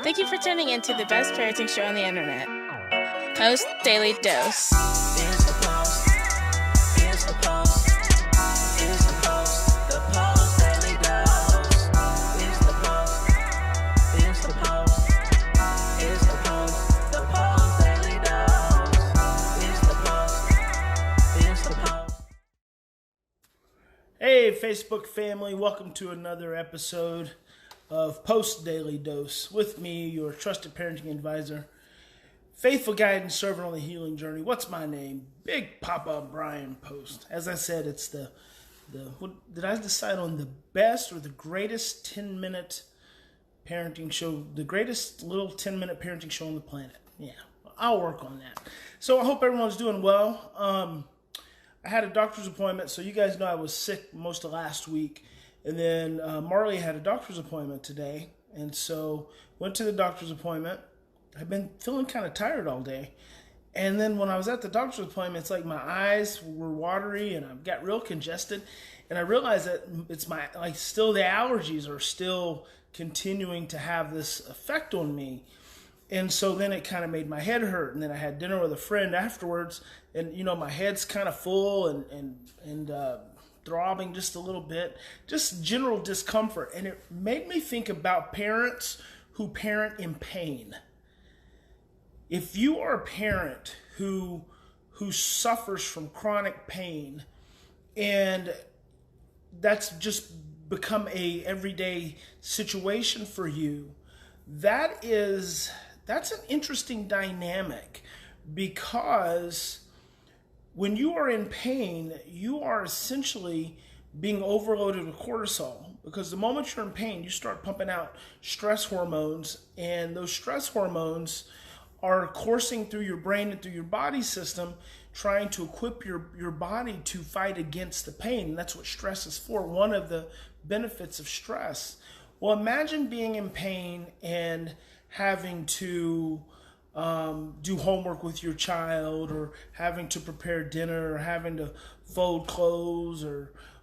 Thank you for tuning in to the best parenting show on the internet, Post Daily Dose. It's the Post. It's the Post. It's the Post. The Post Daily Dose. It's the Post. It's the Post. It's the Post. The Post Daily Dose. It's the Post. It's the Post. Hey, Facebook family, welcome to another episode of Post Daily Dose. With me, your trusted parenting advisor, faithful guide and servant on the healing journey. What's my name? Big Papa Bryan+Post. As I said, it's what did I decide on, the best or the greatest 10-minute parenting show, the greatest little 10-minute parenting show on the planet. Yeah, I'll work on that. So I hope everyone's doing well. I had a doctor's appointment, so you guys know I was sick most of last week. And then Marley had a doctor's appointment today. And so went to the doctor's appointment. I've been feeling kind of tired all day. And then when I was at the doctor's appointment, it's like my eyes were watery and I've got real congested. And I realized that it's still the allergies are still continuing to have this effect on me. And so then it kind of made my head hurt. And then I had dinner with a friend afterwards. And, you know, my head's kind of full and throbbing just a little bit, just general discomfort. And it made me think about parents who parent in pain. If you are a parent who suffers from chronic pain, and that's just become a everyday situation for you, that's an interesting dynamic, because when you are in pain, you are essentially being overloaded with cortisol, because the moment you're in pain, you start pumping out stress hormones, and those stress hormones are coursing through your brain and through your body system, trying to equip your body to fight against the pain. And that's what stress is for, one of the benefits of stress. Well, imagine being in pain and having to do homework with your child, or having to prepare dinner, or having to fold clothes,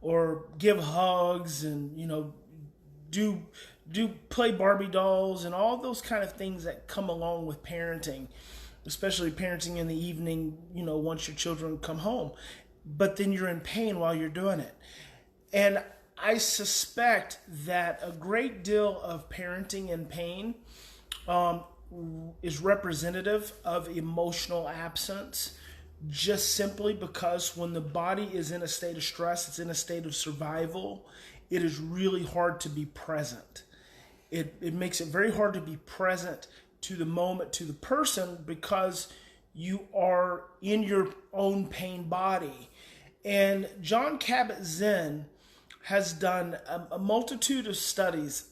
or give hugs, and do play Barbie dolls, and all those kind of things that come along with parenting, especially parenting in the evening, once your children come home. But then you're in pain while you're doing it. And I suspect that a great deal of parenting in pain is representative of emotional absence, just simply because when the body is in a state of stress, it's in a state of survival, it is really hard to be present. It makes it very hard to be present to the moment, to the person, because you are in your own pain body. And Jon Kabat-Zinn has done a multitude of studies.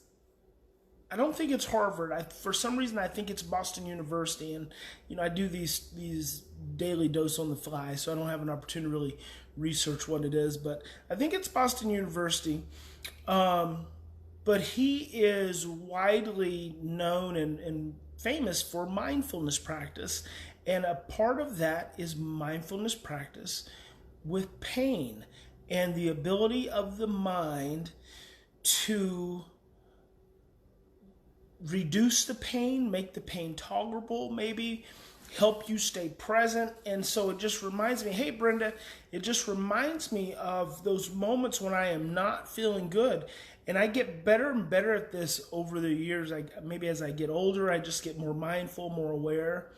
I don't think it's Harvard. For some reason, I think it's Boston University. And, I do these daily dose on the fly, so I don't have an opportunity to really research what it is. But I think it's Boston University. But he is widely known and famous for mindfulness practice. And a part of that is mindfulness practice with pain, and the ability of the mind to reduce the pain, make the pain tolerable, maybe help you stay present. And so it just reminds me, hey Brenda, it just reminds me of those moments when I am not feeling good. And I get better and better at this over the years. Maybe as I get older, I just get more mindful, more aware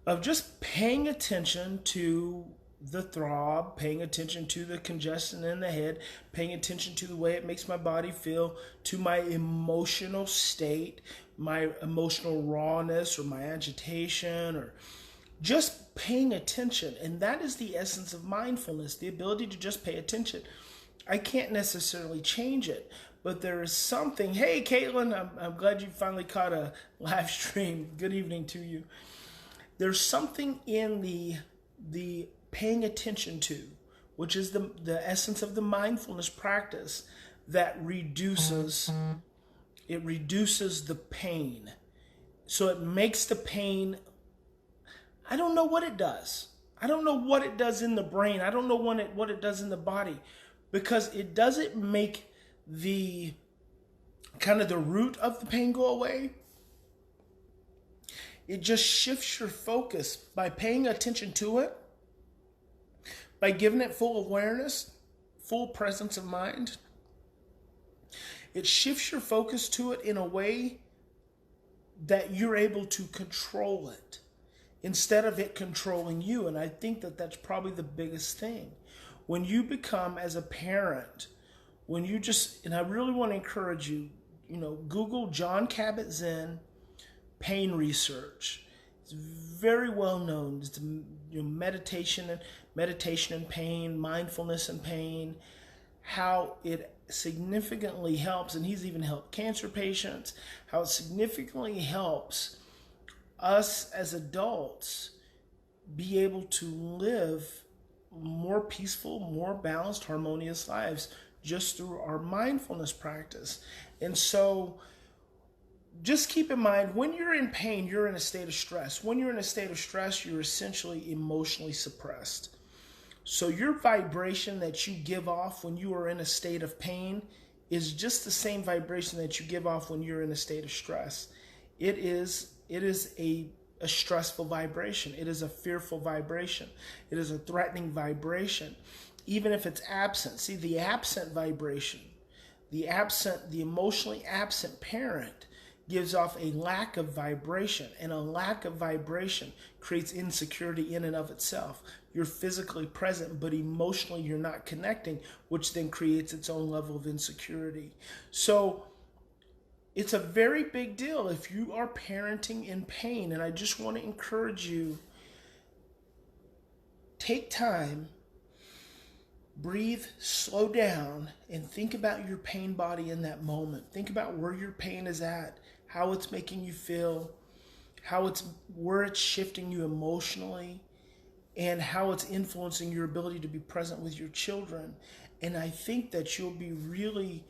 of just paying attention to the throb, paying attention to the congestion in the head, paying attention to the way it makes my body feel, to my emotional state, my emotional rawness, or my agitation, or just paying attention. And that is the essence of mindfulness, the ability to just pay attention. I can't necessarily change it, but there is something. Hey, Caitlin, I'm glad you finally caught a live stream. Good evening to you. There's something in the paying attention to, which is the essence of the mindfulness practice, that reduces the pain. So it makes the pain, I don't know what it does. I don't know what it does in the brain. I don't know what it does in the body, because it doesn't make the kind of the root of the pain go away, it just shifts your focus by paying attention to it, by giving it full awareness, full presence of mind. It shifts your focus to it in a way that you're able to control it instead of it controlling you. And I think that that's probably the biggest thing. When you become, as a parent, when you just, and I really want to encourage you, Google John Kabat-Zinn pain research. It's very well known. It's meditation and pain, mindfulness and pain, how it significantly helps, and he's even helped cancer patients, how it significantly helps us as adults be able to live more peaceful, more balanced, harmonious lives just through our mindfulness practice. And so just keep in mind, when you're in pain, you're in a state of stress. When you're in a state of stress, you're essentially emotionally suppressed. So your vibration that you give off when you are in a state of pain is just the same vibration that you give off when you're in a state of stress. It is a stressful vibration. It is a fearful vibration. It is a threatening vibration, even if it's absent. See, the absent vibration, the emotionally absent parent gives off a lack of vibration, and a lack of vibration creates insecurity in and of itself. You're physically present, but emotionally you're not connecting, which then creates its own level of insecurity. So it's a very big deal if you are parenting in pain, and I just want to encourage you, take time, breathe, slow down, and think about your pain body in that moment. Think about where your pain is at, how it's making you feel, where it's shifting you emotionally, and how it's influencing your ability to be present with your children. And I think that you'll be really,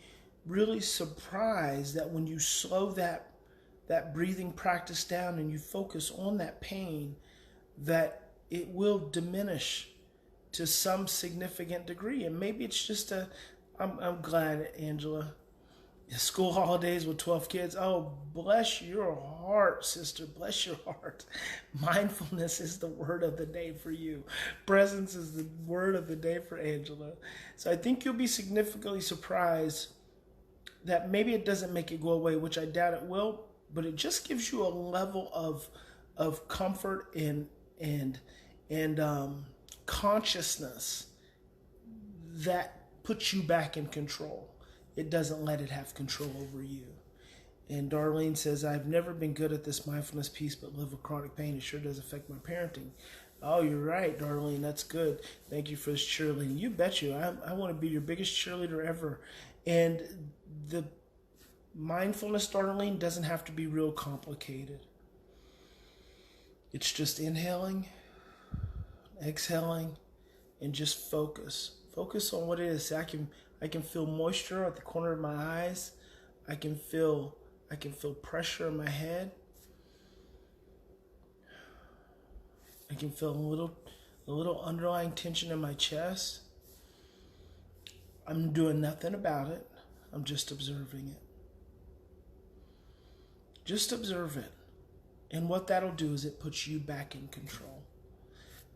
really surprised that when you slow that breathing practice down and you focus on that pain, that it will diminish to some significant degree. And maybe it's just I'm glad, Angela, school holidays with 12 kids. Oh, bless your heart, sister. Bless your heart. Mindfulness is the word of the day for you. Presence is the word of the day for Angela. So I think you'll be significantly surprised that maybe it doesn't make it go away, which I doubt it will, but it just gives you a level of comfort and consciousness that puts you back in control. It doesn't let it have control over you. And Darlene says, I've never been good at this mindfulness piece, but live with chronic pain. It sure does affect my parenting. Oh, you're right, Darlene. That's good. Thank you for this cheerleading. You bet you. I want to be your biggest cheerleader ever. And the mindfulness, Darlene, doesn't have to be real complicated. It's just inhaling, exhaling, and just focus. Focus on what it is. I can feel moisture at the corner of my eyes. I can feel pressure in my head. I can feel a little underlying tension in my chest. I'm doing nothing about it. I'm just observing it. Just observe it. And what that'll do is it puts you back in control.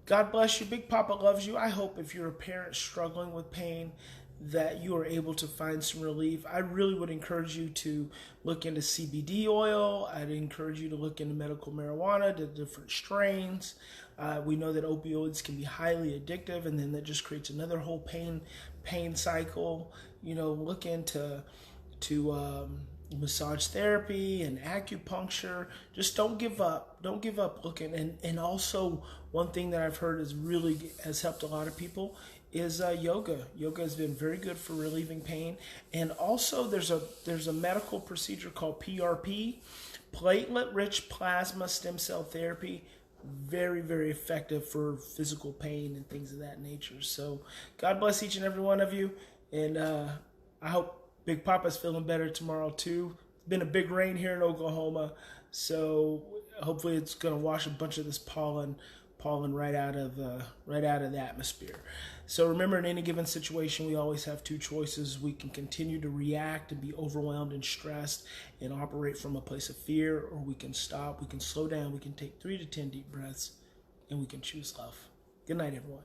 God bless you. Big Papa loves you. I hope if you're a parent struggling with pain that you are able to find some relief. I really would encourage you to look into CBD oil. I'd encourage you to look into medical marijuana, the different strains. We know that opioids can be highly addictive, and then that just creates another whole pain cycle. Look into massage therapy and acupuncture. Just don't give up. Don't give up looking. And also, one thing that I've heard has helped a lot of people is yoga. Yoga has been very good for relieving pain. And also, there's a medical procedure called PRP, platelet-rich plasma stem cell therapy. Very, very effective for physical pain and things of that nature. So God bless each and every one of you. And I hope Big Papa's feeling better tomorrow too. It's been a big rain here in Oklahoma. So hopefully it's going to wash a bunch of this pollen falling right out of the atmosphere. So remember, in any given situation, we always have two choices. We can continue to react and be overwhelmed and stressed and operate from a place of fear, or we can stop, we can slow down, we can take 3 to 10 deep breaths, and we can choose love. Good night, everyone.